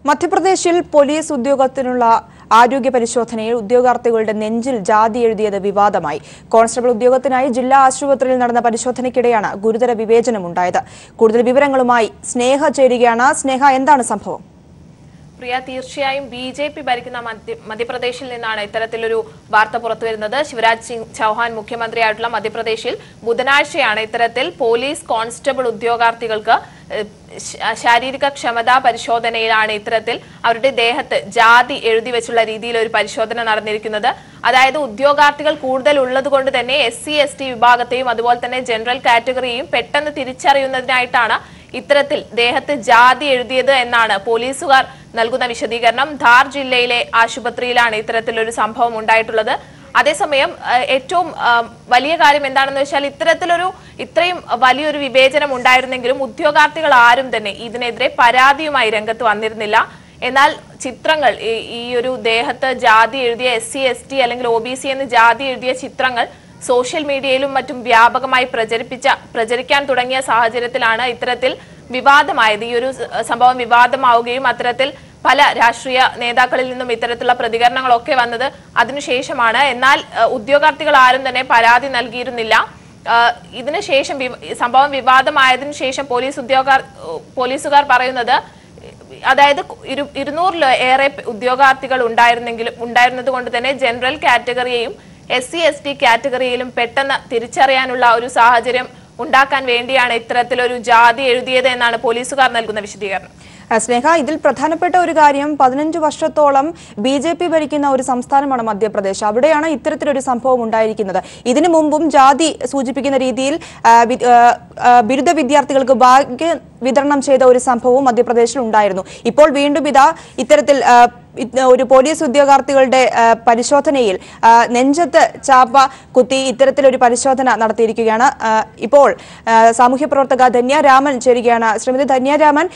മധ്യപ്രദേശിൽ പോലീസ് ഉദ്യോഗത്തിനുള്ള ആരോഗ്യ പരിശോധനയിൽ ഉദ്യോഗാർത്ഥികളുടെ നെഞ്ചിൽ ജാതി എഴുതിയത് വിവാദമായി. കോൺസ്റ്റബിൾ ഉദ്യോഗത്തിനായി ജില്ലാ ആശുപത്രിയിൽ നടന്ന പരിശോധനയ്ക്കിടെയാണ് ഗുരുതര വിവേചനമുണ്ടായത്. കൂടുതൽ വിവരങ്ങളുമായി സ്നേഹ ചേരുകയാണ്. സ്നേഹ, എന്താണ് സംഭവം? പ്രിയ, തീർച്ചയായും ബി.ജെ.പി. ഭരിക്കുന്ന മധ്യപ്രദേശിൽ നിന്നാണ് ഇത്തരത്തിലൊരു വാർത്ത പുറത്തുവരുന്നത്. ശിവരാജ് സിംഗ് ചൌഹാൻ മുഖ്യമന്ത്രിയായിട്ടുള്ള മധ്യപ്രദേശിൽ ബുധനാഴ്ചയാണ് ഇത്തരത്തിൽ പോലീസ് കോൺസ്റ്റബിൾ ഉദ്യോഗാർത്ഥികൾക്ക് ശാരീരിക ക്ഷമതാ പരിശോധനയിലാണ് ഇത്തരത്തിൽ അവരുടെ ദേഹത്ത് ജാതി എഴുതി വെച്ചുള്ള രീതിയിൽ ഒരു പരിശോധന നടന്നിരിക്കുന്നത്. അതായത് ഉദ്യോഗാർത്ഥികൾ കൂടുതൽ ഉള്ളത് കൊണ്ട് തന്നെ SC ST വിഭാഗത്തെയും അതുപോലെ തന്നെ ജനറൽ കാറ്റഗറിയെയും പെട്ടെന്ന് തിരിച്ചറിയുന്നതിനായിട്ടാണ് ഇത്തരത്തിൽ ദേഹത്ത് ജാതി എഴുതിയത് എന്നാണ് പോലീസുകാർ നൽകുന്ന വിശദീകരണം. ധാർ ജില്ലയിലെ ആശുപത്രിയിലാണ് ഇത്തരത്തിലൊരു സംഭവം ഉണ്ടായിട്ടുള്ളത്. അതേസമയം ഏറ്റവും വലിയ കാര്യം എന്താണെന്ന് വെച്ചാൽ ഇത്രയും വലിയൊരു വിവേചനം ഉണ്ടായിരുന്നെങ്കിലും ഉദ്യോഗാർത്ഥികൾ ആരും തന്നെ ഇതിനെതിരെ പരാതിയുമായി രംഗത്ത് വന്നിരുന്നില്ല. എന്നാൽ ചിത്രങ്ങൾ, ഈ ഒരു ദേഹത്ത് ജാതി എഴുതിയ SC ST അല്ലെങ്കിൽ OBC എന്ന് ജാതി എഴുതിയ ചിത്രങ്ങൾ സോഷ്യൽ മീഡിയയിലും മറ്റും വ്യാപകമായി പ്രചരിക്കാൻ തുടങ്ങിയ സാഹചര്യത്തിലാണ് ഇത്തരത്തിൽ വിവാദമായത്. ഈ ഒരു സംഭവം വിവാദമാവുകയും അത്തരത്തിൽ പല രാഷ്ട്രീയ നേതാക്കളിൽ നിന്നും ഇത്തരത്തിലുള്ള പ്രതികരണങ്ങളൊക്കെ വന്നത് അതിനുശേഷമാണ്. എന്നാൽ ഉദ്യോഗാർത്ഥികൾ ആരും തന്നെ പരാതി നൽകിയിരുന്നില്ല. ഇതിനുശേഷം സംഭവം വിവാദമായതിനു ശേഷം പോലീസുകാർ പറയുന്നത്, അതായത് 200-ലേറെ ഉദ്യോഗാർത്ഥികൾ ഉണ്ടായിരുന്നത് കൊണ്ട് തന്നെ ജനറൽ കാറ്റഗറിയെയും SC ST കാറ്റഗറിയിലും പെട്ടെന്ന് തിരിച്ചറിയാനുള്ള ഒരു സാഹചര്യം ഉണ്ടാക്കാൻ വേണ്ടിയാണ് ഇത്തരത്തിലൊരു ജാതി എഴുതിയത് എന്നാണ് പോലീസുകാർ നൽകുന്ന വിശദീകരണം. സ്നേഹ, ഇതിൽ പ്രധാനപ്പെട്ട ഒരു കാര്യം, 15 വർഷത്തോളം BJP ഭരിക്കുന്ന ഒരു സംസ്ഥാനമാണ് മധ്യപ്രദേശ്. അവിടെയാണ് ഇത്തരത്തിലൊരു സംഭവം ഉണ്ടായിരിക്കുന്നത്. ഇതിനു മുമ്പും ജാതി സൂചിപ്പിക്കുന്ന രീതിയിൽ ബിരുദ വിദ്യാർത്ഥികൾക്ക് ഭാഗ്യ വിതരണം ചെയ്ത ഒരു സംഭവവും മധ്യപ്രദേശിൽ ഉണ്ടായിരുന്നു. ഇപ്പോൾ വീണ്ടും ഇത്തരത്തിൽ ഒരു പോലീസ് ഉദ്യോഗാർത്ഥികളുടെ പരിശോധനയിൽ നെഞ്ചത്ത് ചാപ്പ കുത്തി ഇത്തരത്തിലൊരു പരിശോധന നടത്തിയിരിക്കുകയാണ്. ഇപ്പോൾ സാമൂഹ്യ പ്രവർത്തക ധന്യ രാമൻ ചേരുകയാണ്. ശ്രീമതി ധന്യ രാമൻ,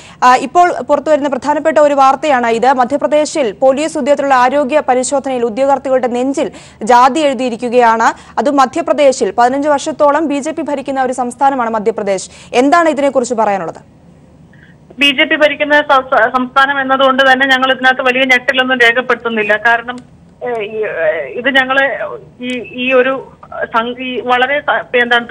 ഇപ്പോൾ പുറത്തുവരുന്ന പ്രധാനപ്പെട്ട ഒരു വാർത്തയാണ് ഇത്. മധ്യപ്രദേശിൽ പോലീസ് ഉദ്യോഗത്തിലുള്ള ആരോഗ്യ പരിശോധനയിൽ ഉദ്യോഗാർത്ഥികളുടെ നെഞ്ചിൽ ജാതി എഴുതിയിരിക്കുകയാണ്. അതും മധ്യപ്രദേശിൽ 15 വർഷത്തോളം BJP ഭരിക്കുന്ന ഒരു സംസ്ഥാനമാണ് മധ്യപ്രദേശ്. എന്താണ് ഇതിനെക്കുറിച്ച് പറയാനുള്ളത്? BJP ഭരിക്കുന്ന സംസ്ഥാനം എന്നതുകൊണ്ട് തന്നെ ഞങ്ങൾ ഇതിനകത്ത് വലിയ ഞെട്ടലൊന്നും രേഖപ്പെടുത്തുന്നില്ല. കാരണം ഇത് ഞങ്ങള് ഈ ഒരു വളരെ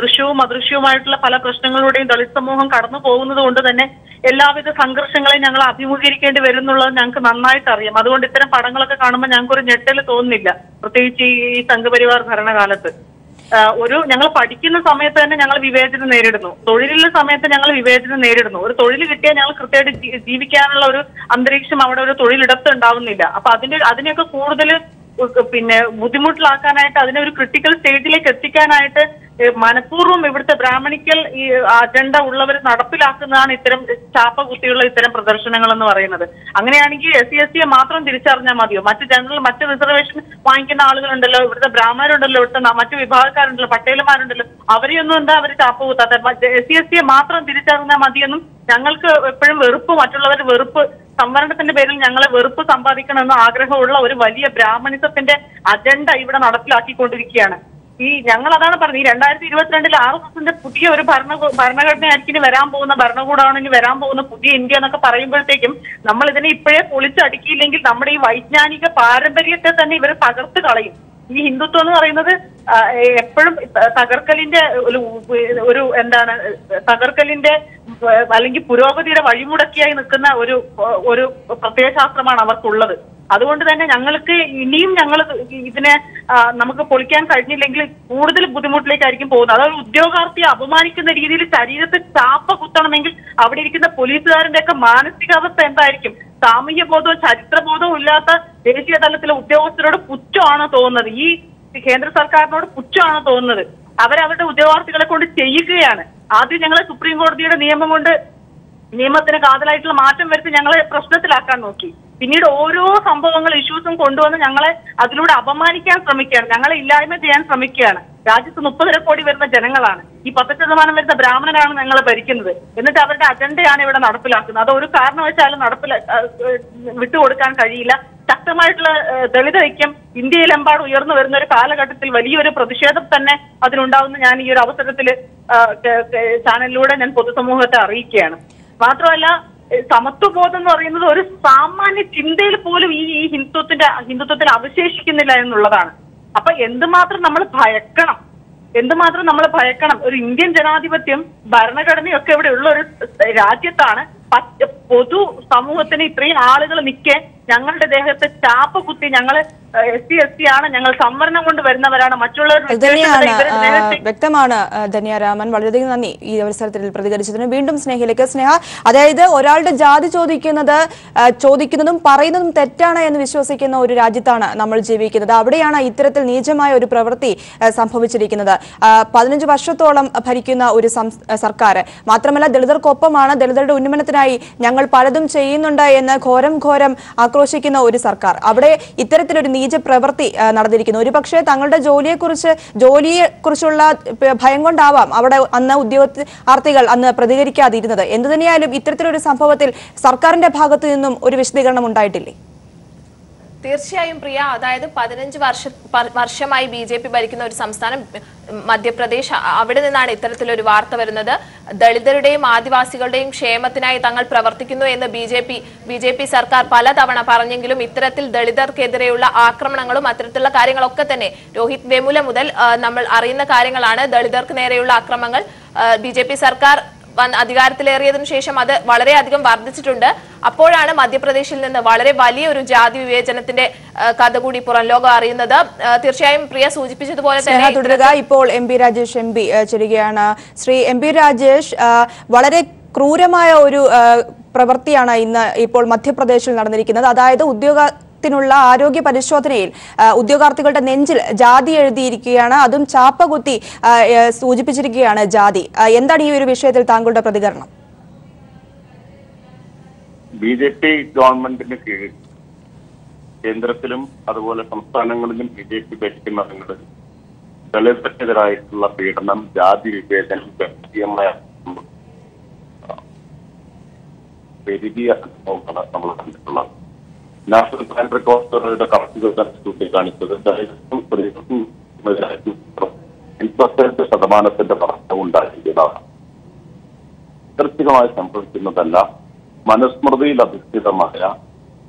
ദൃശ്യവും അദൃശ്യവുമായിട്ടുള്ള പല പ്രശ്നങ്ങളിലൂടെയും ദളിത് സമൂഹം കടന്നു പോകുന്നത് കൊണ്ട് തന്നെ എല്ലാവിധ സംഘർഷങ്ങളെയും ഞങ്ങൾ അഭിമുഖീകരിക്കേണ്ടി വരുന്നുള്ളത് ഞങ്ങൾക്ക് നന്നായിട്ട് അറിയാം. അതുകൊണ്ട് ഇത്തരം പടങ്ങളൊക്കെ കാണുമ്പോൾ ഞങ്ങൾക്കൊരു ഞെട്ടൽ തോന്നുന്നില്ല, പ്രത്യേകിച്ച് ഈ സംഘപരിവാർ ഭരണകാലത്ത്. ഞങ്ങൾ പഠിക്കുന്ന സമയത്ത് തന്നെ ഞങ്ങൾ വിവേചനം നേരിടുന്നു, തൊഴിലുള്ള സമയത്ത് ഞങ്ങൾ വിവേചനം നേരിടുന്നു. ഒരു തൊഴിൽ കിട്ടിയാൽ ഞങ്ങൾ കൃത്യമായിട്ട് ജീവിക്കാനുള്ള ഒരു അന്തരീക്ഷം അവിടെ ഒരു തൊഴിലിടത്ത് ഉണ്ടാവുന്നില്ല. അപ്പൊ അതിനെയൊക്കെ കൂടുതൽ ബുദ്ധിമുട്ടിലാക്കാനായിട്ട്, അതിനെ ഒരു ക്രിട്ടിക്കൽ സ്റ്റേജിലേക്ക് എത്തിക്കാനായിട്ട് മനഃപൂർവ്വം ഇവിടുത്തെ ബ്രാഹ്മണിക്കൽ ഈ അജണ്ട ഉള്ളവർ നടപ്പിലാക്കുന്നതാണ് ഇത്തരം ചാപ്പ കുത്തിയുള്ള ഇത്തരം പ്രദർശനങ്ങൾ എന്ന് പറയുന്നത്. അങ്ങനെയാണെങ്കിൽ SC ST മാത്രം തിരിച്ചറിഞ്ഞാൽ മതിയോ? മറ്റ് റിസർവേഷൻ വാങ്ങിക്കുന്ന ആളുകളുണ്ടല്ലോ, ഇവിടുത്തെ ബ്രാഹ്മണരുണ്ടല്ലോ, ഇവിടുത്തെ മറ്റു വിഭാഗക്കാരുണ്ടല്ലോ, പട്ടേലന്മാരുണ്ടല്ലോ, അവരെയൊന്നും എന്താ അവർ ചാപ്പ കുത്താത്ത? SC ST മാത്രം തിരിച്ചറിഞ്ഞാൽ മതിയെന്നും ഞങ്ങൾക്ക് എപ്പോഴും മറ്റുള്ളവർ സംവരണത്തിന്റെ പേരിൽ ഞങ്ങളെ വെറുപ്പ് സമ്പാദിക്കണമെന്ന് ആഗ്രഹമുള്ള ഒരു വലിയ ബ്രാഹ്മണിസത്തിന്റെ അജണ്ട ഇവിടെ നടപ്പിലാക്കിക്കൊണ്ടിരിക്കുകയാണ്. ഞങ്ങൾ അതാണ് പറഞ്ഞത്, ഈ 2022 RSSന്റെ പുതിയ ഒരു ഭരണഘടനയായിരിക്കും ഇനി വരാൻ പോകുന്ന ഭരണകൂടമാണ്, ഇനി വരാൻ പോകുന്ന പുതിയ ഇന്ത്യ എന്നൊക്കെ പറയുമ്പോഴത്തേക്കും നമ്മൾ ഇതിനെ ഇപ്പോഴേ പൊളിച്ചടുക്കിയില്ലെങ്കിൽ നമ്മുടെ ഈ വൈജ്ഞാനിക പാരമ്പര്യത്തെ തന്നെ ഇവർ തകർത്ത് കളയും. ഈ ഹിന്ദുത്വം എന്ന് പറയുന്നത് എപ്പോഴും തകർക്കലിന്റെ തകർക്കലിന്റെ അല്ലെങ്കിൽ പുരോഗതിയുടെ വഴിമുടക്കിയായി നിൽക്കുന്ന ഒരു പ്രത്യയശാസ്ത്രമാണ് അവർക്കുള്ളത്. അതുകൊണ്ട് തന്നെ ഞങ്ങൾക്ക് ഇനിയും ഇതിനെ നമുക്ക് പൊളിക്കാൻ കഴിഞ്ഞില്ലെങ്കിൽ കൂടുതൽ ബുദ്ധിമുട്ടിലേക്കായിരിക്കും പോകുന്നത്. അതായത് ഉദ്യോഗാർത്ഥിയെ അപമാനിക്കുന്ന രീതിയിൽ ശരീരത്തിൽ ചാപ്പ കുത്തണമെങ്കിൽ അവിടെ ഇരിക്കുന്ന പോലീസുകാരന്റെ ഒക്കെ മാനസികാവസ്ഥ എന്തായിരിക്കും? സാമൂഹ്യ ബോധവും ചരിത്രബോധവും ഇല്ലാത്ത ദേശീയ തലത്തിലെ ഉദ്യോഗസ്ഥരോട് പുച്ഛമാണോ തോന്നുന്നത്? ഈ കേന്ദ്ര സർക്കാരിനോട് പുച്ഛമാണോ തോന്നുന്നത്? അവരവരുടെ ഉദ്യോഗാർത്ഥികളെ കൊണ്ട് ചെയ്യുകയാണ്. ആദ്യം ഞങ്ങളെ സുപ്രീം കോടതിയുടെ നിയമത്തിന് കാതലായിട്ടുള്ള മാറ്റം വരുത്തി ഞങ്ങളെ പ്രശ്നത്തിലാക്കാൻ നോക്കി. പിന്നീട് ഓരോ ഇഷ്യൂസും കൊണ്ടുവന്ന് ഞങ്ങളെ അതിലൂടെ അപമാനിക്കാൻ ശ്രമിക്കുകയാണ്, ഞങ്ങളെ ഇല്ലായ്മ ചെയ്യാൻ ശ്രമിക്കുകയാണ്. രാജ്യത്ത് 30 കോടി വരുന്ന ജനങ്ങളാണ്, ഈ 10% വരുന്ന ബ്രാഹ്മണനാണ് ഞങ്ങളെ ഭരിക്കുന്നത്. എന്നിട്ട് അവരുടെ അജണ്ടയാണ് ഇവിടെ നടപ്പിലാക്കുന്നത്. അത് ഒരു കാരണവശാലും വിട്ടുകൊടുക്കാൻ കഴിയില്ല. ശക്തമായിട്ടുള്ള ദളിത് ഐക്യം ഇന്ത്യയിലെമ്പാടും ഉയർന്നു വരുന്ന ഒരു കാലഘട്ടത്തിൽ വലിയൊരു പ്രതിഷേധം തന്നെ അതിനുണ്ടാവുന്ന ഞാൻ ഈ ഒരു അവസരത്തിൽ ചാനലിലൂടെ ഞാൻ പൊതുസമൂഹത്തെ അറിയിക്കുകയാണ്. മാത്രമല്ല സമത്വബോധം എന്ന് പറയുന്നത് ഒരു സാമാന്യ ചിന്തയിൽ പോലും ഈ ഹിന്ദുത്വത്തിൽ അവശേഷിക്കുന്നില്ല എന്നുള്ളതാണ്. അപ്പൊ എന്തുമാത്രം നമ്മൾ ഭയക്കണം, ഒരു ഇന്ത്യൻ ജനാധിപത്യം ഭരണഘടനയൊക്കെ ഇവിടെ ഉള്ള ഒരു രാജ്യത്താണ്. പൊതു സമൂഹത്തിന് ഇത്രയും ആളുകൾ നിൽക്കെ ഞങ്ങളുടെ ദേഹത്തെ ചാപ്പ കുത്തി ഞങ്ങള് SC ആണ്, ഞങ്ങൾ സംവരണം കൊണ്ട് വരുന്നവരാണ്, മറ്റുള്ളവർ വ്യക്തമാണ്. ധന്യരാമൻ, വളരെയധികം നന്ദി ഈ അവസരത്തിൽ പ്രതികരിച്ചതിന്. വീണ്ടും സ്നേഹയിലേക്ക്. സ്നേഹ, അതായത് ഒരാളുടെ ജാതി ചോദിക്കുന്നതും പറയുന്നതും തെറ്റാണ് എന്ന് വിശ്വസിക്കുന്ന ഒരു രാജ്യത്താണ് നമ്മൾ ജീവിക്കുന്നത്. അവിടെയാണ് ഇത്തരത്തിൽ നീചമായ ഒരു പ്രവൃത്തി സംഭവിച്ചിരിക്കുന്നത്. 15 വർഷത്തോളം ഭരിക്കുന്ന ഒരു സർക്കാർ, മാത്രമല്ല ദളിതർക്കൊപ്പമാണ്, ദളിതരുടെ ഉന്നമനത്തിനായി ഞങ്ങൾ പലതും ചെയ്യുന്നുണ്ട് എന്ന് ഘോരം ആക്രോശിക്കുന്ന ഒരു സർക്കാർ. അവിടെ ഇത്തരത്തിലൊരു നീച പ്രവൃത്തി നടന്നിരിക്കുന്നു. ഒരുപക്ഷെ തങ്ങളുടെ ജോലിയെക്കുറിച്ചുള്ള ഭയം കൊണ്ടാവാം അവിടെ അന്ന് ഉദ്യോഗാർത്ഥികൾ അന്ന് പ്രതികരിക്കാതിരുന്നത്. എന്തുതന്നെയായാലും ഇത്തരത്തിലൊരു സംഭവത്തിൽ സർക്കാരിന്റെ ഭാഗത്തു നിന്നും ഒരു വിശദീകരണം ഉണ്ടായിട്ടില്ലേ? തീർച്ചയായും പ്രിയ, അതായത് 15 വർഷമായി BJP ഭരിക്കുന്ന ഒരു സംസ്ഥാനം മധ്യപ്രദേശ്, അവിടെ നിന്നാണ് ഇത്തരത്തിലൊരു വാർത്ത വരുന്നത്. ദളിതരുടെയും ആദിവാസികളുടെയും ക്ഷേമത്തിനായി തങ്ങൾ പ്രവർത്തിക്കുന്നു എന്ന് ബി.ജെ.പി. സർക്കാർ പലതവണ പറഞ്ഞെങ്കിലും ഇത്തരത്തിൽ ദളിതർക്കെതിരെയുള്ള ആക്രമണങ്ങളും അത്തരത്തിലുള്ള കാര്യങ്ങളൊക്കെ തന്നെ രോഹിത് വെമുല മുതൽ നമ്മൾ അറിയുന്ന കാര്യങ്ങളാണ്. ദളിതർക്ക് നേരെയുള്ള ആക്രമണങ്ങൾ BJP സർക്കാർ അധികാരത്തിലേറിയതിനു ശേഷം അത് വളരെയധികം വർദ്ധിച്ചിട്ടുണ്ട്. അപ്പോഴാണ് മധ്യപ്രദേശിൽ നിന്ന് വളരെ വലിയൊരു ജാതി വിവേചനത്തിന്റെ കഥ കൂടി പുറം ലോകം അറിയുന്നത്. തീർച്ചയായും പ്രിയ സൂചിപ്പിച്ചതുപോലെ തന്നെ തുടരുക. ഇപ്പോൾ MP രാജേഷ് ചേരുകയാണ്. ശ്രീ MP രാജേഷ്, വളരെ ക്രൂരമായ ഒരു പ്രവൃത്തിയാണ് ഇന്ന് ഇപ്പോൾ മധ്യപ്രദേശിൽ നടന്നിരിക്കുന്നത്. അതായത് ത്തിനുള്ള ആരോഗ്യ പരിശോധനയിൽ ഉദ്യോഗാർത്ഥികളുടെ നെഞ്ചിൽ ജാതി എഴുതിയിരിക്കുകയാണ്, അതും ചാപ്പകുത്തി സൂചിപ്പിച്ചിരിക്കുകയാണ് ജാതി. എന്താണ് ഈ ഒരു വിഷയത്തിൽ താങ്കളുടെ പ്രതികരണം? BJP ഗവൺമെന്റിന് കീഴിൽ കേന്ദ്രത്തിലും അതുപോലെ സംസ്ഥാനങ്ങളിലും BJP ഭരിക്കുന്നവരുടെ ദളിതർക്കെതിരായിട്ടുള്ള പീഡനം, ജാതി വിവേചനം ഗംഭീരമായ പെരുകിയ സംഭവമാണ് നമ്മൾ കണ്ടിട്ടുള്ളത്. നാഷണൽ ക്രൈം റെക്കോർഡുകളുടെ കണക്കുകൾ ചൂണ്ടിക്കാണിച്ചത് ദളിതർക്കും 85% വർധനവ് ഉണ്ടായിരിക്കുന്നതാണ്. യാദൃച്ഛികമായി സംഭവിക്കുന്നതല്ല, മനുസ്മൃതിയിൽ അധിഷ്ഠിതമായ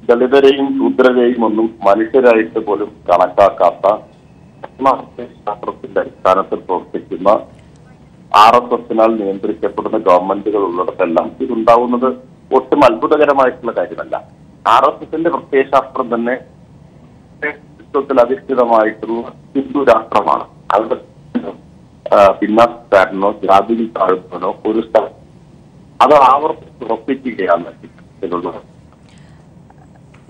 ദളിതരെയും ശൂദ്രരെയും ഒന്നും മനുഷ്യരായിട്ട് പോലും കണക്കാക്കാത്ത ശാസ്ത്രത്തിന്റെ അടിസ്ഥാനത്തിൽ പ്രവർത്തിക്കുന്ന RSSനാൽ നിയന്ത്രിക്കപ്പെടുന്ന ഗവൺമെന്റുകൾ ഉള്ളിടത്തെല്ലാം ഇതുണ്ടാവുന്നത് ഒട്ടും അത്ഭുതകരമായിട്ടുള്ള കാര്യമല്ല. RSSന്റെ പ്രത്യയശാസ്ത്രം തന്നെ അധിഷ്ഠിതമായിട്ടുള്ള ഹിന്ദു രാഷ്ട്രമാണ്. അവിടെ പിന്നാക്കാരനോ ജാതി താഴ്ന്നോ ഒരു സ്ഥലം അത് ആവർത്തിച്ചുറപ്പിക്കുകയാണ് ഇതിലുള്ളത്.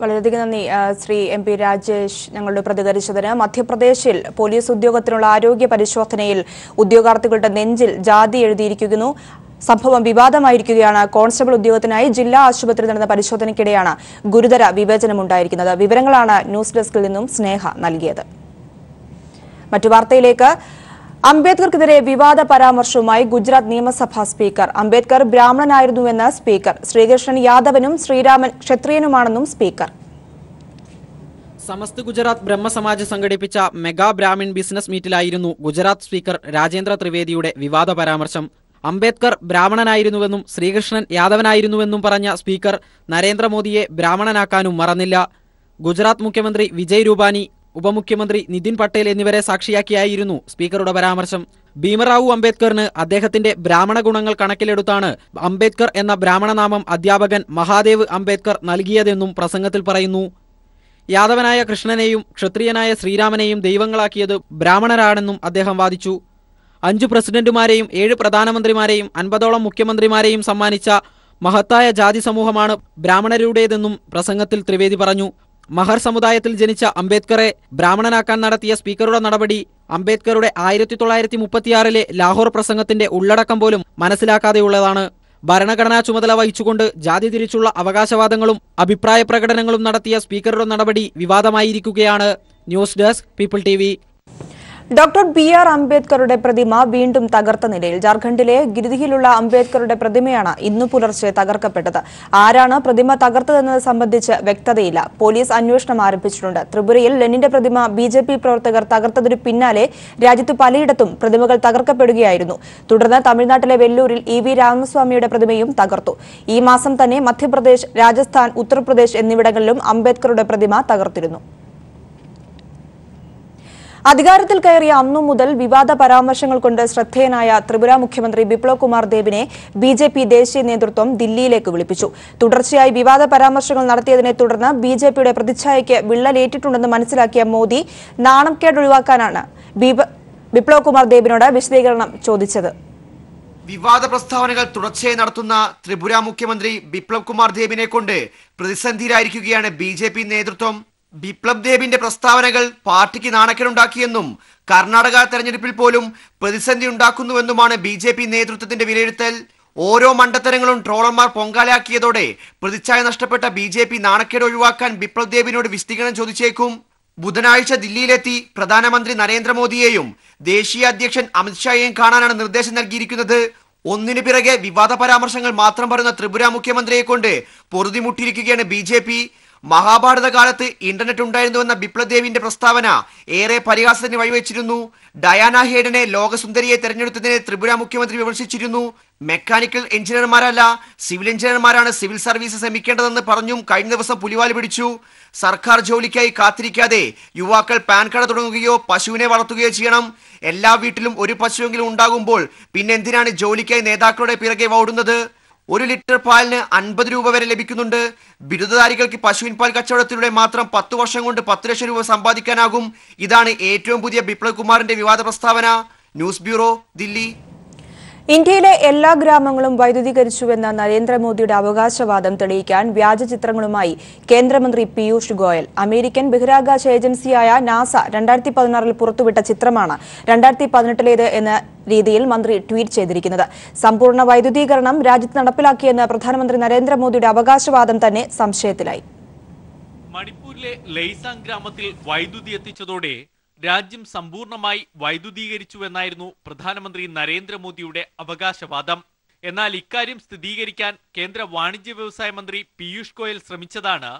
വളരെയധികം നന്ദി ശ്രീ MP രാജേഷ് ഞങ്ങളോട് പ്രതികരിച്ചതിന്. മധ്യപ്രദേശിൽ പോലീസ് ഉദ്യോഗത്തിനുള്ള ആരോഗ്യ പരിശോധനയിൽ ഉദ്യോഗാർത്ഥികളുടെ നെഞ്ചിൽ ജാതി എഴുതിയിരിക്കുന്നു. സംഭവം വിവാദമായിരിക്കുകയാണ്. കോൺസ്റ്റബിൾ ഉദ്യോഗത്തിനായി ജില്ലാ ആശുപത്രിയിൽ നടന്ന പരിശോധനയ്ക്കിടെയാണ് ഗുരുതര വിവേചനമുണ്ടായിരിക്കുന്നത്. വിവരങ്ങളാണ് ന്യൂസ് ഡെസ്കിൽ നിന്നും സ്നേഹ നൽകിയത്. മറ്റു വാർത്തയിലേക്ക്. അംബേദ്കർക്കെതിരെ വിവാദ പരാമർശവുമായി ഗുജറാത്ത് നിയമസഭാ സ്പീക്കർ. അംബേദ്കർ ബ്രാഹ്മണനായിരുന്നുവെന്ന് സ്പീക്കർ. ശ്രീകൃഷ്ണൻ യാദവനും ശ്രീരാമൻ ക്ഷത്രിയനുമാണെന്നും സ്പീക്കർ. സമസ്ത ഗുജറാത്ത് ബ്രഹ്മസമാജ് സംഘടിപ്പിച്ച മെഗാ ബ്രാഹ്മിൺ ബിസിനസ് മീറ്റിലായിരുന്നു ഗുജറാത്ത് സ്പീക്കർ രാജേന്ദ്ര ത്രിവേദിയുടെ വിവാദ പരാമർശം. അംബേദ്കർ ബ്രാഹ്മണനായിരുന്നുവെന്നും ശ്രീകൃഷ്ണൻ യാദവനായിരുന്നുവെന്നും പറഞ്ഞ സ്പീക്കർ നരേന്ദ്രമോദിയെ ബ്രാഹ്മണനാക്കാനും മറന്നില്ല. ഗുജറാത്ത് മുഖ്യമന്ത്രി വിജയ് രൂപാനി, ഉപമുഖ്യമന്ത്രി നിതിൻ പട്ടേൽ എന്നിവരെ സാക്ഷിയാക്കിയായിരുന്നു സ്പീക്കറുടെ പരാമർശം. ഭീമറാവു അംബേദ്കറിന് അദ്ദേഹത്തിന്റെ ബ്രാഹ്മണ ഗുണങ്ങൾ കണക്കിലെടുത്താണ് അംബേദ്കർ എന്ന ബ്രാഹ്മണനാമം അധ്യാപകൻ മഹാദേവ് അംബേദ്കർ നൽകിയതെന്നും പ്രസംഗത്തിൽ പറയുന്നു. യാദവനായ കൃഷ്ണനെയും ക്ഷത്രിയനായ ശ്രീരാമനെയും ദൈവങ്ങളാക്കിയത് ബ്രാഹ്മണരാണെന്നും അദ്ദേഹം വാദിച്ചു. 5 പ്രസിഡന്റുമാരെയും 7 പ്രധാനമന്ത്രിമാരെയും 50ഓളം മുഖ്യമന്ത്രിമാരെയും സമ്മാനിച്ച മഹത്തായ ജാതി സമൂഹമാണ് ബ്രാഹ്മണരുടേതെന്നും പ്രസംഗത്തിൽ ത്രിവേദി പറഞ്ഞു. മഹർ സമുദായത്തിൽ ജനിച്ച അംബേദ്കറെ ബ്രാഹ്മണനാക്കാൻ നടത്തിയ സ്പീക്കറുടെ നടപടി അംബേദ്കറുടെ 1936 ലാഹോർ പ്രസംഗത്തിന്റെ ഉള്ളടക്കം പോലും മനസ്സിലാക്കാതെയുള്ളതാണ്. ഭരണഘടനാ ചുമതല വഹിച്ചുകൊണ്ട് ജാതി തിരിച്ചുള്ള അവകാശവാദങ്ങളും അഭിപ്രായ പ്രകടനങ്ങളും നടത്തിയ സ്പീക്കറുടെ നടപടി വിവാദമായിരിക്കുകയാണ്. News desk, People TV. Doctor B R. അംബേദ്കറുടെ പ്രതിമ വീണ്ടും തകർത്ത നിലയിൽ. ജാർഖണ്ഡിലെ ഗിരിധിയിലുള്ള അംബേദ്കറുടെ പ്രതിമയാണ് ഇന്നു പുലർച്ചെ തകർക്കപ്പെട്ടത്. ആരാണ് പ്രതിമ തകർത്തതെന്നത് സംബന്ധിച്ച് വ്യക്തതയില്ല. പോലീസ് അന്വേഷണം ആരംഭിച്ചിട്ടുണ്ട്. ത്രിപുരയിൽ ലെനിന്റെ പ്രതിമ ബി.ജെ.പി. പ്രവർത്തകർ തകർത്തതിനു പിന്നാലെ രാജ്യത്ത് പലയിടത്തും പ്രതിമകൾ തകർക്കപ്പെടുകയായിരുന്നു. തുടർന്ന് തമിഴ്നാട്ടിലെ വെല്ലൂരിൽ ഇ.വി. രാമസ്വാമിയുടെ പ്രതിമയും തകർത്തു. ഈ മാസം തന്നെ മധ്യപ്രദേശ്, രാജസ്ഥാൻ, ഉത്തർപ്രദേശ് എന്നിവിടങ്ങളിലും അംബേദ്കറുടെ പ്രതിമ തകർത്തിരുന്നു. അധികാരത്തിൽ കയറിയ അന്നു മുതൽ വിവാദ പരാമർശങ്ങൾ കൊണ്ട് ശ്രദ്ധേയനായ ത്രിപുര മുഖ്യമന്ത്രി ബിപ്ലവ് കുമാർ ദേബിനെ ബി.ജെ.പി. ദേശീയ നേതൃത്വം ദില്ലിയിലേക്ക് വിളിപ്പിച്ചു. തുടർച്ചയായി വിവാദ പരാമർശങ്ങൾ നടത്തിയതിനെ തുടർന്ന് ബി.ജെ.പിയുടെ പ്രതിച്ഛായയ്ക്ക് വിള്ളലേറ്റിട്ടുണ്ടെന്ന് മനസ്സിലാക്കിയ മോദി നാണംകേട് ഒഴിവാക്കാനാണ് ബിപ്ലവ് കുമാർ ദേബിനോട് വിശദീകരണം ചോദിച്ചത്. വിവാദ പ്രസ്താവനകൾ തുടർച്ചയായി നടത്തുന്ന ത്രിപുര മുഖ്യമന്ത്രി ബിപ്ലവ് കുമാർ ദേബിനെ കൊണ്ട് പ്രതിസന്ധിയിലായിരിക്കുകയാണ് ബി.ജെ.പി. നേതൃത്വം. ബിപ്ലബ് ദേബിന്റെ പ്രസ്താവനകൾ പാർട്ടിക്ക് നാണക്കേടുണ്ടാക്കിയെന്നും കർണാടക തെരഞ്ഞെടുപ്പിൽ പോലും പ്രതിസന്ധി ഉണ്ടാക്കുന്നുവെന്നുമാണ് ബി.ജെ.പി. നേതൃത്വത്തിന്റെ വിലയിരുത്തൽ. ഓരോ മണ്ടത്തരങ്ങളും ട്രോളർമാർ പൊങ്കാലയാക്കിയതോടെ പ്രതിച്ഛായ നഷ്ടപ്പെട്ട ബി.ജെ.പി. നാണക്കേട് ഒഴിവാക്കാൻ ബിപ്ലബ് ദേബിനോട് വിശദീകരണം ചോദിച്ചേക്കും. ബുധനാഴ്ച ദില്ലിയിലെത്തി പ്രധാനമന്ത്രി നരേന്ദ്രമോദിയെയും ദേശീയ അധ്യക്ഷൻ അമിത്ഷായെയും കാണാനാണ് നിർദ്ദേശം നൽകിയിരിക്കുന്നത്. ഒന്നിനു പിറകെ വിവാദ പരാമർശങ്ങൾ മാത്രം പറയുന്ന ത്രിപുര മുഖ്യമന്ത്രിയെ കൊണ്ട് പൊറുതിമുട്ടിയിരിക്കുകയാണ് ബി.ജെ.പി. മഹാഭാരത കാലത്ത് ഇന്റർനെറ്റ് ഉണ്ടായിരുന്നുവെന്ന ബിപ്ലബ് ദേബിന്റെ പ്രസ്താവന ഏറെ പരിഹാസത്തിന് വഴിവെച്ചിരുന്നു. ഡയാന ഹേഡനെ ലോകസുന്ദരിയെ തെരഞ്ഞെടുത്തതിനെ ത്രിപുര മുഖ്യമന്ത്രി വിമർശിച്ചിരുന്നു. മെക്കാനിക്കൽ എഞ്ചിനീയർമാരല്ല, സിവിൽ എഞ്ചിനീയർമാരാണ് സിവിൽ സർവീസ് ശ്രമിക്കേണ്ടതെന്ന് പറഞ്ഞും കഴിഞ്ഞ ദിവസം പുലിവാല് പിടിച്ചു. സർക്കാർ ജോലിക്കായി കാത്തിരിക്കാതെ യുവാക്കൾ പാൻ കട തുടങ്ങുകയോ പശുവിനെ വളർത്തുകയോ ചെയ്യണം. എല്ലാ വീട്ടിലും ഒരു പശുവെങ്കിലും ഉണ്ടാകുമ്പോൾ പിന്നെ എന്തിനാണ് ജോലിക്കായി നേതാക്കളുടെ പിറകെ ഓടുന്നത്? 1 ലിറ്റർ പാലിന് 50 രൂപ വരെ ലഭിക്കുന്നുണ്ട്. ബിരുദധാരികൾക്ക് പശുവിൻ പാൽ കച്ചവടത്തിലൂടെ മാത്രം 10 വർഷം കൊണ്ട് 10 ലക്ഷം രൂപ സമ്പാദിക്കാനാകും. ഇതാണ് ഏറ്റവും പുതിയ ബിപ്ലബ് കുമാറിന്റെ വിവാദ പ്രസ്താവന. News bureau, Delhi. ഇന്ത്യയിലെ എല്ലാ ഗ്രാമങ്ങളും വൈദ്യുതീകരിച്ചുവെന്ന നരേന്ദ്രമോദിയുടെ അവകാശവാദം തെളിയിക്കാൻ വ്യാജ ചിത്രങ്ങളുമായി കേന്ദ്രമന്ത്രി പീയൂഷ് ഗോയൽ. അമേരിക്കൻ ബഹിരാകാശ ഏജൻസിയായ നാസ 2016 പുറത്തുവിട്ട ചിത്രമാണ് 2018 എന്ന രീതിയിൽ മന്ത്രി ട്വീറ്റ് ചെയ്തിരിക്കുന്നത്. സമ്പൂർണ്ണ വൈദ്യുതീകരണം രാജ്യത്ത് നടപ്പിലാക്കിയെന്ന് പ്രധാനമന്ത്രി നരേന്ദ്രമോദിയുടെ അവകാശവാദം തന്നെ സംശയത്തിലായി. മണിപ്പൂരിലെ ലെയ്സാങ് ഗ്രാമത്തിൽ വൈദ്യുതി എത്തിച്ചതോടെ രാജ്യം സമ്പൂർണമായി വൈദ്യുതീകരിച്ചുവെന്നായിരുന്നു പ്രധാനമന്ത്രി നരേന്ദ്രമോദിയുടെ അവകാശവാദം. എന്നാൽ ഇക്കാര്യം സ്ഥിരീകരിക്കാൻ കേന്ദ്ര വാണിജ്യ വ്യവസായ മന്ത്രി പീയൂഷ് ഗോയൽ ശ്രമിച്ചതാണ്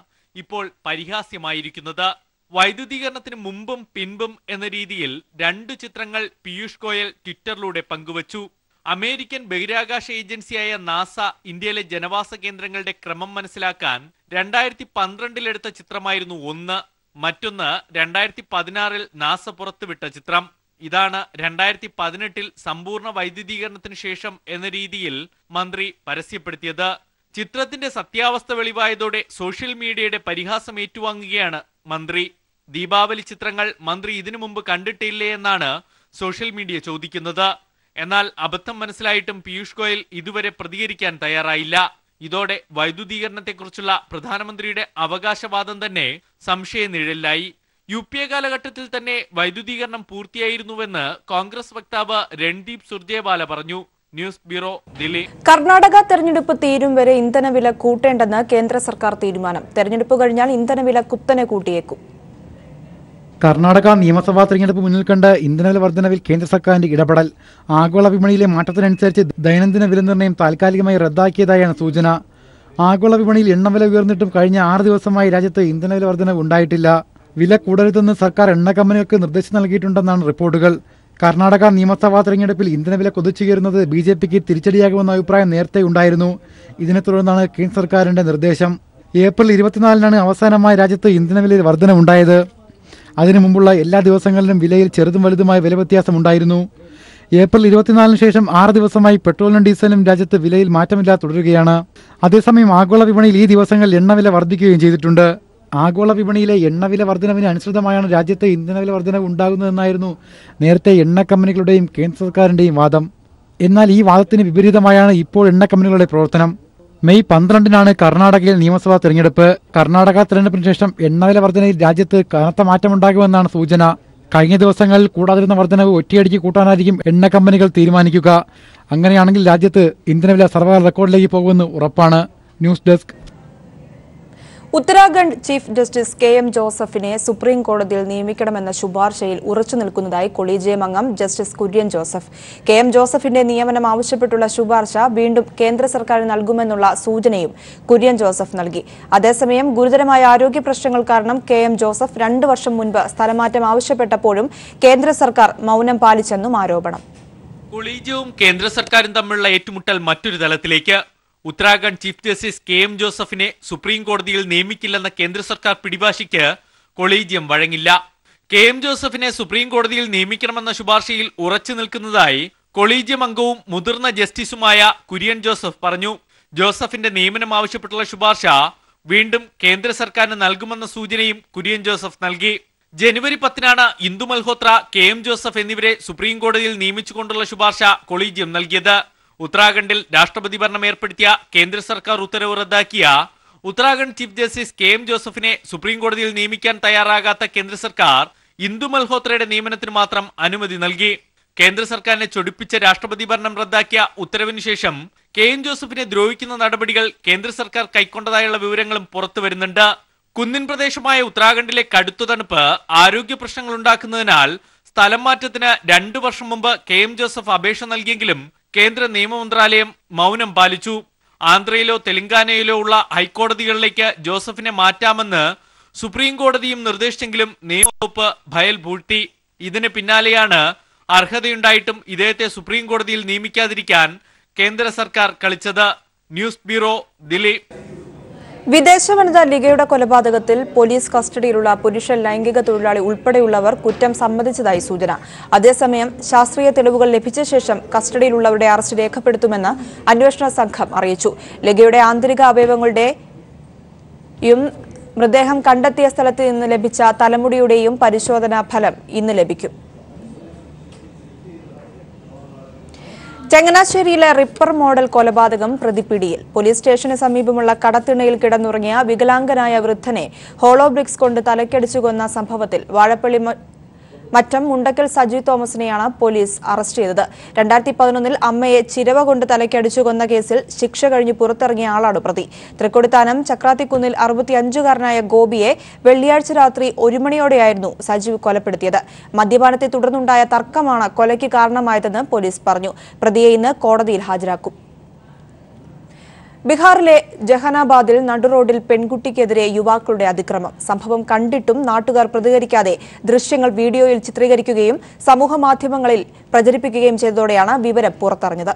ഇപ്പോൾ പരിഹാസ്യമായിരിക്കുന്നത്. വൈദ്യുതീകരണത്തിന് മുമ്പും പിൻപും എന്ന രീതിയിൽ 2 ചിത്രങ്ങൾ പീയൂഷ് ഗോയൽ ട്വിറ്ററിലൂടെ പങ്കുവച്ചു. അമേരിക്കൻ ബഹിരാകാശ ഏജൻസിയായ നാസ ഇന്ത്യയിലെ ജനവാസ കേന്ദ്രങ്ങളുടെ ക്രമം മനസ്സിലാക്കാൻ 2012 എടുത്ത ചിത്രമായിരുന്നു ഒന്ന്. മറ്റൊന്ന് 2016 നാസ പുറത്തുവിട്ട ചിത്രം. ഇതാണ് 2018 സമ്പൂർണ്ണ വൈദ്യുതീകരണത്തിന് ശേഷം എന്ന രീതിയിൽ മന്ത്രി പരസ്യപ്പെടുത്തിയത്. ചിത്രത്തിന്റെ സത്യാവസ്ഥ വെളിവായതോടെ സോഷ്യൽ മീഡിയയുടെ പരിഹാസം ഏറ്റുവാങ്ങുകയാണ് മന്ത്രി. ദീപാവലി ചിത്രങ്ങൾ മന്ത്രി ഇതിനു മുമ്പ് കണ്ടിട്ടില്ലേ എന്നാണ് സോഷ്യൽ മീഡിയ ചോദിക്കുന്നത്. എന്നാൽ അബദ്ധം മനസ്സിലായിട്ടും പീയൂഷ് ഗോയൽ ഇതുവരെ പ്രതികരിക്കാൻ തയ്യാറായില്ല. ഇതോടെ വൈദ്യുതീകരണത്തെക്കുറിച്ചുള്ള പ്രധാനമന്ത്രിയുടെ അവകാശവാദം തന്നെ സംശയനിഴലിലായി. യു.പി.എ. കാലഘട്ടത്തിൽ തന്നെ വൈദ്യുതീകരണം പൂർത്തിയായിരുന്നുവെന്ന് കോൺഗ്രസ് വക്താവ് രൺദീപ് സുർജേവാല പറഞ്ഞു. News bureau, Delhi. കർണാടക തെരഞ്ഞെടുപ്പ് തീരും വരെ ഇന്ധനവില കൂട്ടേണ്ടെന്ന് കേന്ദ്ര സർക്കാർ തീരുമാനം. തെരഞ്ഞെടുപ്പ് കഴിഞ്ഞാൽ ഇന്ധനവില കുത്തനെ കൂട്ടിയേക്കും. കർണാടക നിയമസഭാ തെരഞ്ഞെടുപ്പ് മുന്നിൽ കണ്ട് ഇന്ധനവില വർധനവിൽ കേന്ദ്ര സർക്കാരിന്റെ ഇടപെടൽ. ആഗോള വിപണിയിലെ മാറ്റത്തിനനുസരിച്ച് ദൈനംദിന വില നിർണ്ണയം താൽക്കാലികമായി റദ്ദാക്കിയതായാണ് സൂചന. ആഗോള വിപണിയിൽ എണ്ണവില ഉയർന്നിട്ടും കഴിഞ്ഞ 6 ദിവസമായി രാജ്യത്ത് ഇന്ധനവില വർധനവ് ഉണ്ടായിട്ടില്ല. വില കൂടരുതെന്ന് സർക്കാർ എണ്ണ കമ്പനികൾക്ക് നിർദ്ദേശം നൽകിയിട്ടുണ്ടെന്നാണ് റിപ്പോർട്ടുകൾ. കർണാടക നിയമസഭാ തെരഞ്ഞെടുപ്പിൽ ഇന്ധനവില കുതിച്ചുയരുന്നത് ബി.ജെ.പിക്ക് തിരിച്ചടിയാകുമെന്ന അഭിപ്രായം നേരത്തെ ഉണ്ടായിരുന്നു. ഇതിനെ തുടർന്നാണ് കേന്ദ്ര സർക്കാരിന്റെ നിർദ്ദേശം. ഏപ്രിൽ 24-നാണ് അവസാനമായി രാജ്യത്ത് ഇന്ധനവിലയിൽ വർധനവുണ്ടായത്. അതിനു മുമ്പുള്ള എല്ലാ ദിവസങ്ങളിലും വിലയിൽ ചെറുതും വലുതുമായ വില വ്യത്യാസമുണ്ടായിരുന്നു. ഏപ്രിൽ 24-ന് ശേഷം 6 ദിവസമായി പെട്രോളിനും ഡീസലിനും രാജ്യത്ത് വിലയിൽ മാറ്റമില്ലാതെ തുടരുകയാണ്. അതേസമയം ആഗോള വിപണിയിൽ ഈ ദിവസങ്ങളിൽ എണ്ണവില വർദ്ധിക്കുകയും ചെയ്തിട്ടുണ്ട്. ആഗോള വിപണിയിലെ എണ്ണവില വർധനവിന് അനുസൃതമായാണ് രാജ്യത്തെ ഇന്ധനവില വർധനവ് ഉണ്ടാകുന്നതെന്നായിരുന്നു നേരത്തെ എണ്ണ കമ്പനികളുടെയും കേന്ദ്ര സർക്കാരിന്റെയും വാദം. എന്നാൽ ഈ വാദത്തിന് വിപരീതമായാണ് ഇപ്പോൾ എണ്ണ കമ്പനികളുടെ പ്രവർത്തനം. മെയ് 12-നാണ് കർണാടകയിൽ നിയമസഭാ തെരഞ്ഞെടുപ്പ്. കർണാടക തെരഞ്ഞെടുപ്പിന് ശേഷം എണ്ണവില വർധനയിൽ രാജ്യത്ത് കനത്ത മാറ്റമുണ്ടാകുമെന്നാണ് സൂചന. കഴിഞ്ഞ ദിവസങ്ങളിൽ കൂടാതിരുന്ന വർധനവ് ഒറ്റയടിക്ക് കൂട്ടാനായിരിക്കും എണ്ണ കമ്പനികൾ തീരുമാനിക്കുക. അങ്ങനെയാണെങ്കിൽ രാജ്യത്ത് ഇന്ധനവില സർവ്വകാല റെക്കോർഡിലേക്ക് പോകുമെന്ന് ഉറപ്പാണ്. News desk. Uttarakhand chief justice K M. ജോസഫിനെ സുപ്രീം കോടതിയിൽ നിയമിക്കണമെന്ന ശുപാർശയിൽ ഉറച്ചുനിൽക്കുന്നതായി കൊളീജിയം അംഗം ജസ്റ്റിസ് കുര്യൻ ജോസഫ്. കെ.എം. ജോസഫിന്റെ നിയമനം ആവശ്യപ്പെട്ടുള്ള ശുപാർശ വീണ്ടും കേന്ദ്ര സർക്കാരിന് നൽകുമെന്നുള്ള സൂചനയും കുര്യൻ ജോസഫ് നൽകി. അതേസമയം ഗുരുതരമായ ആരോഗ്യ പ്രശ്നങ്ങൾ കാരണം കെ.എം. ജോസഫ് 2 വർഷം മുൻപ് സ്ഥലമാറ്റം ആവശ്യപ്പെട്ടപ്പോഴും കേന്ദ്ര സർക്കാർ മൗനം പാലിച്ചെന്നും ആരോപണം. കൊളീജിയവും കേന്ദ്ര സർക്കാരും തമ്മിലുള്ള ഏറ്റുമുട്ടൽ മറ്റൊരു തലത്തിലേക്ക്. Uttarakhand chief justice K M. ജോസഫിനെ സുപ്രീം കോടതിയിൽ നിയമിക്കില്ലെന്ന കേന്ദ്ര സർക്കാർ പിടിവാശിക്ക് കൊളീജിയം വഴങ്ങില്ല. കെ.എം. ജോസഫിനെ സുപ്രീം കോടതിയിൽ നിയമിക്കണമെന്ന ശുപാർശയിൽ ഉറച്ചു നിൽക്കുന്നതായി കൊളീജിയം അംഗവും മുതിർന്ന ജസ്റ്റിസുമായ കുര്യൻ ജോസഫ് പറഞ്ഞു. ജോസഫിന്റെ നിയമനം ആവശ്യപ്പെട്ടുള്ള ശുപാർശ വീണ്ടും കേന്ദ്ര സർക്കാരിന് നൽകുമെന്ന സൂചനയും കുര്യൻ ജോസഫ് നൽകി. ജനുവരി 10-നാണ് ഇന്ദു മൽഹോത്ര, കെ.എം. ജോസഫ് എന്നിവരെ സുപ്രീം കോടതിയിൽ നിയമിച്ചുകൊണ്ടുള്ള ശുപാർശ കൊളീജിയം നൽകിയത്. ഉത്തരാഖണ്ഡിൽ രാഷ്ട്രപതി ഭരണം ഏർപ്പെടുത്തിയ കേന്ദ്ര സർക്കാർ ഉത്തരവ് റദ്ദാക്കിയ ഉത്തരാഖണ്ഡ് ചീഫ് ജസ്റ്റിസ് കെ.എം. ജോസഫിനെ സുപ്രീം കോടതിയിൽ നിയമിക്കാൻ തയ്യാറാകാത്ത കേന്ദ്ര സർക്കാർ ഇന്ദു മൽഹോത്രയുടെ നിയമനത്തിന് മാത്രം അനുമതി നൽകി. കേന്ദ്ര സർക്കാരിനെ ചൊടിപ്പിച്ച രാഷ്ട്രപതി ഭരണം റദ്ദാക്കിയ ഉത്തരവിന് ശേഷം കെ.എം. ജോസഫിനെ ദ്രോഹിക്കുന്ന നടപടികൾ കേന്ദ്ര സർക്കാർ കൈക്കൊണ്ടതായുള്ള വിവരങ്ങളും പുറത്തുവരുന്നുണ്ട്. കുന്നിൻ പ്രദേശമായ ഉത്തരാഖണ്ഡിലെ കടുത്ത തണുപ്പ് ആരോഗ്യ പ്രശ്നങ്ങൾ ഉണ്ടാക്കുന്നതിനാൽ സ്ഥലം മാറ്റത്തിന് 2 വർഷം മുമ്പ് കെ.എം. ജോസഫ് അപേക്ഷ നൽകിയെങ്കിലും കേന്ദ്ര നിയമ മന്ത്രാലയം മൗനം പാലിച്ചു. ആന്ധ്രയിലോ തെലങ്കാനയിലോ ഉള്ള ഹൈക്കോടതികളിലേക്ക് ജോസഫിനെ മാറ്റാമെന്ന് സുപ്രീം കോടതിയും നിർദ്ദേശിച്ചെങ്കിലും നിയമവകുപ്പ് ഭയൽ പൂഴ്ത്തി. ഇതിന് പിന്നാലെയാണ് അർഹതയുണ്ടായിട്ടും ഇദ്ദേഹത്തെ സുപ്രീം കോടതിയിൽ നിയമിക്കാതിരിക്കാൻ കേന്ദ്ര സർക്കാർ കളിച്ചത്. News bureau, Delhi. വിദേശ വനിതാ ലിഗയുടെ കൊലപാതകത്തിൽ പോലീസ് കസ്റ്റഡിയിലുള്ള പുരുഷ ലൈംഗിക തൊഴിലാളി ഉൾപ്പെടെയുള്ളവർ കുറ്റം സമ്മതിച്ചതായി സൂചന. അതേസമയം ശാസ്ത്രീയ തെളിവുകൾ ലഭിച്ച ശേഷം കസ്റ്റഡിയിലുള്ളവരുടെ അറസ്റ്റ് രേഖപ്പെടുത്തുമെന്ന് അന്വേഷണ സംഘം അറിയിച്ചു. ലിഗയുടെ ആന്തരിക അവയവങ്ങളുടെയും മൃതദേഹം കണ്ടെത്തിയ സ്ഥലത്ത് നിന്ന് ലഭിച്ച തലമുടിയുടെയും പരിശോധനാ ഫലം ഇന്ന് ലഭിക്കും. ചങ്ങനാശ്ശേരിയിലെ റിപ്പർ മോഡൽ കൊലപാതകം പ്രതിപിടിയിൽ. പോലീസ് സ്റ്റേഷന് സമീപമുള്ള കടത്തിണയിൽ കിടന്നുറങ്ങിയ വികലാംഗനായ വൃദ്ധനെ ഹോളോ ബ്രിക്സ് കൊണ്ട് തലക്കടിച്ചു കൊന്ന സംഭവത്തിൽ വാഴപ്പള്ളി മറ്റം മുണ്ടക്കൽ സജി തോമസിനെയാണ് പോലീസ് അറസ്റ്റ് ചെയ്തത്. 2011 അമ്മയെ ചിരവ കൊണ്ട് തലക്കടിച്ചു കൊന്ന കേസിൽ ശിക്ഷ കഴിഞ്ഞ് പുറത്തിറങ്ങിയ ആളാണ് പ്രതി. തൃക്കൊടിത്താനം ചക്രാത്തിക്കുന്നിൽ 65-കാരനായ ഗോപിയെ വെള്ളിയാഴ്ച രാത്രി 1 മണിയോടെയായിരുന്നു സജീവ് കൊലപ്പെടുത്തിയത്. മദ്യപാനത്തെ തുടർന്നുണ്ടായ തർക്കമാണ് കൊലയ്ക്ക് കാരണമായതെന്ന് പോലീസ് പറഞ്ഞു. പ്രതിയെ ഇന്ന് കോടതിയിൽ ഹാജരാക്കും. ബീഹാറിലെ ജഹാനാബാദിൽ നടുറോഡിൽ പെൺകുട്ടിക്കെതിരെ യുവാക്കളുടെ അതിക്രമം. സംഭവം കണ്ടിട്ടും നാട്ടുകാർ പ്രതികരിക്കാതെ ദൃശ്യങ്ങൾ വീഡിയോയിൽ ചിത്രീകരിക്കുകയും സമൂഹമാധ്യമങ്ങളിൽ പ്രചരിപ്പിക്കുകയും ചെയ്തതോടെയാണ് വിവരം പുറത്തറിഞ്ഞത്.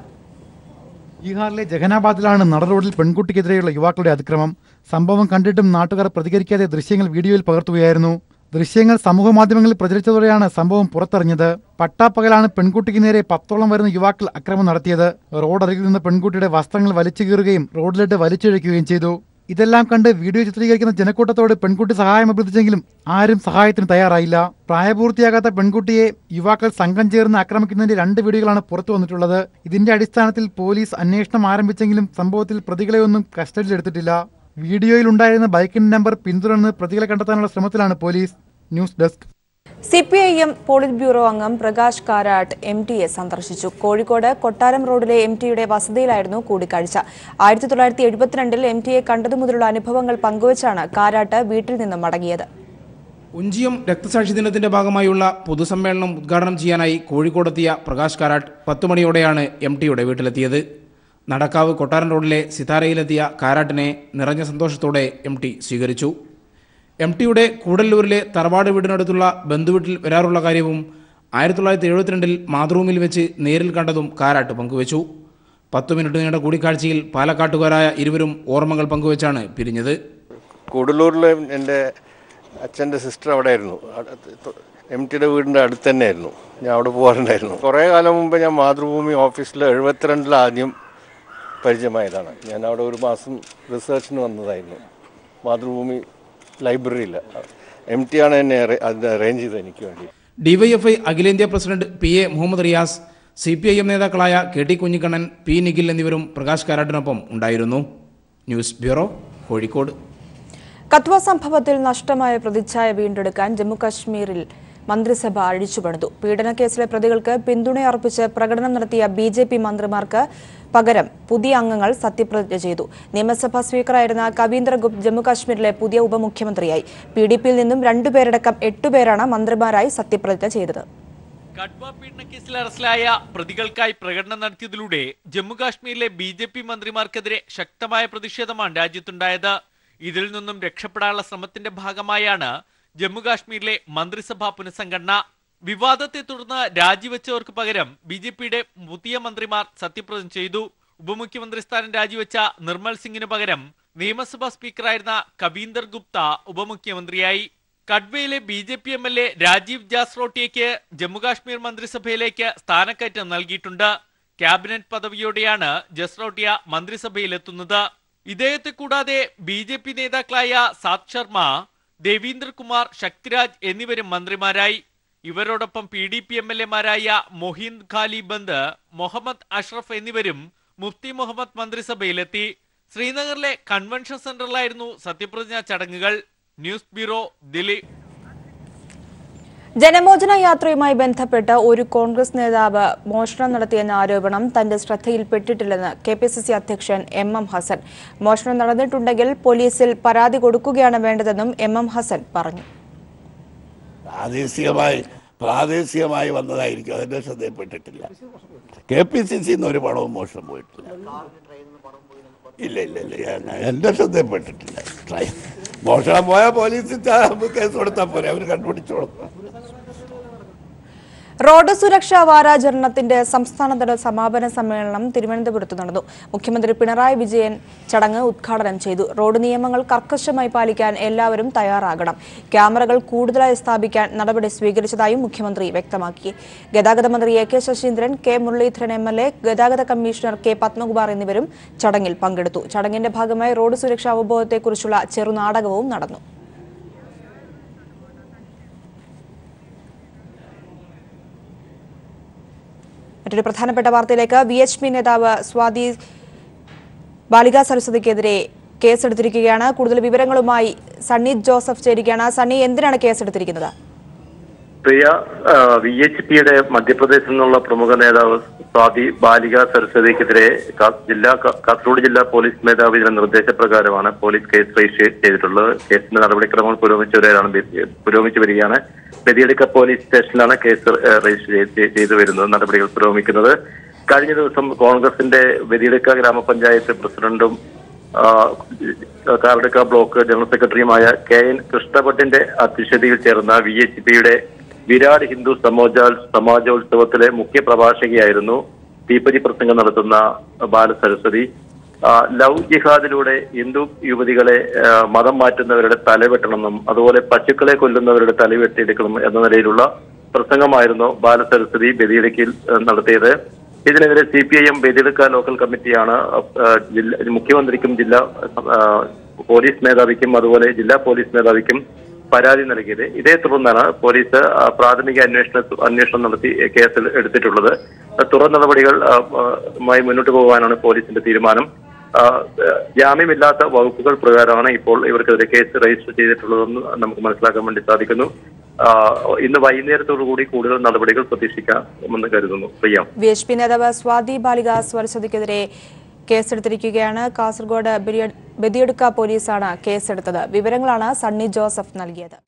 ബീഹാറിലെ ജഹാനാബാദിലാണ് നടുറോഡിൽ പെൺകുട്ടിക്കെതിരെയുള്ള യുവാക്കളുടെ അതിക്രമം. സംഭവം കണ്ടിട്ടും നാട്ടുകാർ പ്രതികരിക്കാതെ ദൃശ്യങ്ങൾ വീഡിയോയിൽ പകർത്തുകയായിരുന്നു. ദൃശ്യങ്ങൾ സമൂഹമാധ്യമങ്ങളിൽ പ്രചരിച്ചതോടെയാണ് സംഭവം പുറത്തറിഞ്ഞത്. പട്ടാപ്പകലാണ് പെൺകുട്ടിക്ക് നേരെ 10ഓളം വരുന്ന യുവാക്കൾ അക്രമം നടത്തിയത്. റോഡരികിൽ നിന്ന് പെൺകുട്ടിയുടെ വസ്ത്രങ്ങൾ വലിച്ചു കീറുകയും റോഡിലിട്ട് വലിച്ചിഴയ്ക്കുകയും ചെയ്തു. ഇതെല്ലാം കണ്ട് വീഡിയോ ചിത്രീകരിക്കുന്ന ജനക്കൂട്ടത്തോട് പെൺകുട്ടി സഹായം അഭ്യർത്ഥിച്ചെങ്കിലും ആരും സഹായത്തിന് തയ്യാറായില്ല. പ്രായപൂർത്തിയാകാത്ത പെൺകുട്ടിയെ യുവാക്കൾ സംഘം ചേർന്ന് ആക്രമിക്കുന്നതിന്റെ 2 വീഡിയോകളാണ് പുറത്തു വന്നിട്ടുള്ളത്. ഇതിന്റെ അടിസ്ഥാനത്തിൽ പോലീസ് അന്വേഷണം ആരംഭിച്ചെങ്കിലും സംഭവത്തിൽ പ്രതികളെയൊന്നും കസ്റ്റഡിയിലെടുത്തിട്ടില്ല. വീഡിയോയിൽ ഉണ്ടായിരുന്ന ബൈക്കിന്റെ നമ്പർ പിന്തുടർന്ന് പ്രതികളെ കണ്ടെത്താനുള്ള ശ്രമത്തിലാണ് police. News desk. CPIM polit bureau അംഗം പ്രകാശ് കാരാട്ട് എംടിയെ സന്ദർശിച്ചു. കോഴിക്കോട് കൊട്ടാരം റോഡിലെ എംടിയുടെ വസതിയിലായിരുന്നു കൂടിക്കാഴ്ച. 1972-ൽ എംടിയെ കണ്ടതുമുതലുള്ള അനുഭവങ്ങൾ പങ്കുവച്ചാണ് കാരാട്ട് വീട്ടിൽ നിന്നും മടങ്ങിയത്. ഉഞ്ചിയം രക്തസാക്ഷി ദിനത്തിന്റെ ഭാഗമായുള്ള പൊതുസമ്മേളനം ഉദ്ഘാടനം ചെയ്യാനായി കോഴിക്കോടെത്തിയ പ്രകാശ് കാരാട്ട് 10 മണിയോടെയാണ് എംടിയുടെ വീട്ടിലെത്തിയത്. നടക്കാവ് കൊട്ടാരം റോഡിലെ സിതാരയിലെത്തിയ കാരാട്ടിനെ നിറഞ്ഞ സന്തോഷത്തോടെ എംടി സ്വീകരിച്ചു. എംടിയുടെ കൂടല്ലൂരിലെ തറവാട് വീടിനടുത്തുള്ള ബന്ധുവീട്ടിൽ വരാറുള്ള കാര്യവും 1972-ൽ മാതൃഭൂമിയിൽ വെച്ച് നേരിൽ കണ്ടതും കാരാട്ട് പങ്കുവച്ചു. 10 മിനിറ്റ് നീണ്ട കൂടിക്കാഴ്ചയിൽ പാലക്കാട്ടുകാരായ ഇരുവരും ഓർമ്മകൾ പങ്കുവച്ചാണ് പിരിഞ്ഞത്. കൂടല്ലൂരിലെ എൻ്റെ അച്ഛൻ്റെ സിസ്റ്റർ അവിടെ ആയിരുന്നു. എംടിയുടെ വീടിൻ്റെ അടുത്ത് തന്നെയായിരുന്നു. ഞാൻ അവിടെ പോകാറുണ്ടായിരുന്നു. കുറേ കാലം മുമ്പ് ഞാൻ മാതൃഭൂമി ഓഫീസിൽ 72-ൽ ആദ്യം പരിചയമായതാണ്. ഞാൻ അവിടെ 1 മാസം റിസർച്ചിന് വന്നതായിരുന്നു മാതൃഭൂമി ലൈബ്രറിയിൽ. എംടി ആണ് എന്നെ അത് അറേഞ്ച് ചെയ്തത് എനിക്ക് വേണ്ടി. ഡിവൈഎഫ്ഐ അഖിലേന്ത്യാ president PA Muhammad Riyas, CPIM നേതാക്കളായ KT കുഞ്ഞിക്കണ്ണൻ, P നിഖിൽ എന്നിവരും പ്രകാശ് കാരാട്ടിനൊപ്പം ഉണ്ടായിരുന്നു. News bureau, Kozhikode. കത്വ സംഭവത്തിൽ നഷ്ടമായ പ്രതിച്ഛായ വീണ്ടെടുക്കാൻ ജമ്മുകശ്മീരിൽ മന്ത്രിസഭ അഴിച്ചുപണിതു. പീഡനക്കേസിലെ പ്രതികൾക്ക് പിന്തുണയർപ്പിച്ച് പ്രകടനം നടത്തിയ BJP മന്ത്രിമാർക്ക് പകരം പുതിയ അംഗങ്ങൾ സത്യപ്രതിജ്ഞ ചെയ്തു. നിയമസഭാ സ്പീക്കറായിരുന്ന കവീന്ദർ ഗുപ്ത ജമ്മുകാശ്മീരിലെ പുതിയ ഉപമുഖ്യമന്ത്രിയായി. PDP-യിൽ നിന്നും 2 പേരടക്കം 8 പേരാണ് മന്ത്രിമാരായി സത്യപ്രതിജ്ഞ ചെയ്തത്. കഡ്വ പീഡനക്കേസിൽ അറസ്റ്റിലായ പ്രതികൾക്കായി പ്രകടനം നടത്തിയതിലൂടെ ജമ്മുകാശ്മീരിലെ BJP മന്ത്രിമാർക്കെതിരെ ശക്തമായ പ്രതിഷേധമാണ് രാജ്യത്തുണ്ടായത്. ഇതിൽ നിന്നും രക്ഷപ്പെടാനുള്ള ശ്രമത്തിന്റെ ഭാഗമായാണ് ജമ്മുകാശ്മീരിലെ മന്ത്രിസഭാ പുനഃസംഘടന. വിവാദത്തെ തുടർന്ന് രാജിവെച്ചവർക്ക് പകരം BJP-യുടെ പുതിയ മന്ത്രിമാർ സത്യപ്രതിജ്ഞ ചെയ്തു. ഉപമുഖ്യമന്ത്രി സ്ഥാനം രാജിവെച്ച നിർമ്മൽ സിംഗിന് പകരം നിയമസഭാ സ്പീക്കറായിരുന്ന കവീന്ദർ ഗുപ്ത ഉപമുഖ്യമന്ത്രിയായി. കഡ്വയിലെ BJP MLA രാജീവ് ജാസ്രോട്ടിയയ്ക്ക് ജമ്മുകാശ്മീർ മന്ത്രിസഭയിലേക്ക് സ്ഥാനക്കയറ്റം നൽകിയിട്ടുണ്ട്. ക്യാബിനറ്റ് പദവിയോടെയാണ് ജസ്രോട്ടിയ മന്ത്രിസഭയിലെത്തുന്നത്. ഇദ്ദേഹത്തെ കൂടാതെ BJP നേതാക്കളായ സാത് ശർമ്മ, ദേവീന്ദർ കുമാർ, ശക്തിരാജ് എന്നിവരും മന്ത്രിമാരായി. ഇവരോടൊപ്പം PDP MLA-മാരായ മൊഹിന്ദ് ഖാലി ബന്ദ്, മുഹമ്മദ് അഷ്റഫ് എന്നിവരും മുഫ്തി മുഹമ്മദ് മന്ത്രിസഭയിലെത്തി. ശ്രീനഗറിലെ കൺവെൻഷൻ സെന്ററിലായിരുന്നു സത്യപ്രതിജ്ഞാ ചടങ്ങുകൾ. News bureau, Delhi. ജനമോചന യാത്രയുമായി ബന്ധപ്പെട്ട് ഒരു കോൺഗ്രസ് നേതാവ് മോഷണം നടത്തിയെന്ന ആരോപണം തന്റെ ശ്രദ്ധയിൽപ്പെട്ടിട്ടില്ലെന്ന് KPCC അധ്യക്ഷൻ MM ഹസൻ. മോഷണം നടന്നിട്ടുണ്ടെങ്കിൽ പോലീസിൽ പരാതി കൊടുക്കുകയാണ് വേണ്ടതെന്നും MM ഹസൻ പറഞ്ഞു. പ്രാദേശികമായി വന്നതായിരിക്കും, അതിന്റെ ശ്രദ്ധയിൽപ്പെട്ടിട്ടില്ല. KPCC ഒരു പണവും മോഷണം പോയിട്ടില്ല. ഇല്ല എന്റെ ശ്രദ്ധയിൽപ്പെട്ടിട്ടില്ല. മോഷണം പോയാൽ പോലീസ് കേസ് കൊടുത്താൽ പോലെ അവർ കണ്ടുപിടിച്ചോളും. റോഡ് സുരക്ഷാ വാരാചരണത്തിന്റെ സംസ്ഥാനതല സമാപന സമ്മേളനം തിരുവനന്തപുരത്ത് നടന്നു. മുഖ്യമന്ത്രി പിണറായി വിജയൻ ചടങ്ങ് ഉദ്ഘാടനം ചെയ്തു. റോഡ് നിയമങ്ങൾ കർക്കശമായി പാലിക്കാൻ എല്ലാവരും തയ്യാറാകണം. ക്യാമറകൾ കൂടുതലായി സ്ഥാപിക്കാൻ നടപടി സ്വീകരിച്ചതായും മുഖ്യമന്ത്രി വ്യക്തമാക്കി. ഗതാഗത മന്ത്രി AK Saseendran, K Muraleedharan MLA, ഗതാഗത കമ്മീഷണർ K പത്മകുമാർ എന്നിവരും ചടങ്ങിൽ പങ്കെടുത്തു. ചടങ്ങിന്റെ ഭാഗമായി റോഡ് സുരക്ഷാ അവബോധത്തെക്കുറിച്ചുള്ള ചെറുനാടകവും നടന്നു. മറ്റൊരു പ്രധാനപ്പെട്ട വാർത്തയിലേക്ക്. VHP നേതാവ് സ്വാതി ബാലിക സരസ്വതിക്കെതിരെ കേസെടുത്തിരിക്കുകയാണ്. കൂടുതൽ വിവരങ്ങളുമായി സണ്ണി ജോസഫ് ചേരുകയാണ്. സണ്ണി, എന്തിനാണ് കേസെടുത്തിരിക്കുന്നത്? പ്രിയ, VHPയുടെ മധ്യപ്രദേശിൽ നിന്നുള്ള പ്രമുഖ നേതാവ് സ്വാതി ബാലിക സരസ്വതിക്കെതിരെ കാസർഗോഡ് ജില്ലാ പോലീസ് മേധാവിയുടെ നിർദ്ദേശപ്രകാരമാണ് പോലീസ് കേസ് രജിസ്റ്റർ ചെയ്തിട്ടുള്ളത്. കേസിന്റെ നടപടിക്രമങ്ങൾ പുരോഗമിച്ചു വരികയാണ്. ബദിയടുക്ക പോലീസ് സ്റ്റേഷനിലാണ് കേസ് രജിസ്റ്റർ ചെയ്തു വരുന്നത്. നടപടികൾ പുരോഗമിക്കുന്നത്. കഴിഞ്ഞ ദിവസം കോൺഗ്രസിന്റെ ബദിയടുക്ക ഗ്രാമപഞ്ചായത്ത് പ്രസിഡന്റും കാർഡക്ക ബ്ലോക്ക് ജനറൽ സെക്രട്ടറിയുമായ KN കൃഷ്ണഭട്ടിന്റെ അധ്യക്ഷതയിൽ ചേർന്ന VHPയുടെ വിരാട് ഹിന്ദു സമാജോത്സവത്തിലെ മുഖ്യ പ്രഭാഷകയായിരുന്നു തീപ്പതി പ്രസംഗം നടത്തുന്ന ബാലസരസ്വതി. ലവ് ജിഹാദിലൂടെ ഹിന്ദു യുവതികളെ മതം മാറ്റുന്നവരുടെ തലവെട്ടണമെന്നും അതുപോലെ പശുക്കളെ കൊല്ലുന്നവരുടെ തലവെട്ടിയെടുക്കണം എന്ന നിലയിലുള്ള പ്രസംഗമായിരുന്നു ബാലസരസ്വതി ബദിയടുക്കയിൽ നടത്തിയത്. ഇതിനെതിരെ CPIM ബദിയടുക്ക ലോക്കൽ കമ്മിറ്റിയാണ് മുഖ്യമന്ത്രിക്കും ജില്ലാ പോലീസ് മേധാവിക്കും അതുപോലെ ജില്ലാ പോലീസ് മേധാവിക്കും പരാതി നൽകിയത്. ഇതേ തുടർന്നാണ് പോലീസ് പ്രാഥമിക അന്വേഷണം നടത്തി കേസിൽ എടുത്തിട്ടുള്ളത്. തുടർ നടപടികളുമായി മുന്നോട്ട് പോകാനാണ് പോലീസിന്റെ തീരുമാനം. ജാമ്യമില്ലാത്ത വകുപ്പുകൾ പ്രകാരമാണ് ഇപ്പോൾ ഇവർക്കെതിരെ കേസ് രജിസ്റ്റർ ചെയ്തിട്ടുള്ളതെന്ന് നമുക്ക് മനസ്സിലാക്കാൻ വേണ്ടി സാധിക്കുന്നു. ഇന്ന് വൈകുന്നേരത്തോടുകൂടി കൂടുതൽ നടപടികൾ പ്രതീക്ഷിക്കാമെന്ന് കരുതുന്നു. VHP നേതാവ് സ്വാതി ബാലിക സരസ്വതിക്കെതിരെ കേസെടുത്തിരിക്കുകയാണ്. കാസർഗോഡ് ബദിയടുക്ക പോലീസാണ് കേസെടുത്തത്. വിവരങ്ങളാണ് സണ്ണി ജോസഫ് നൽകിയത്.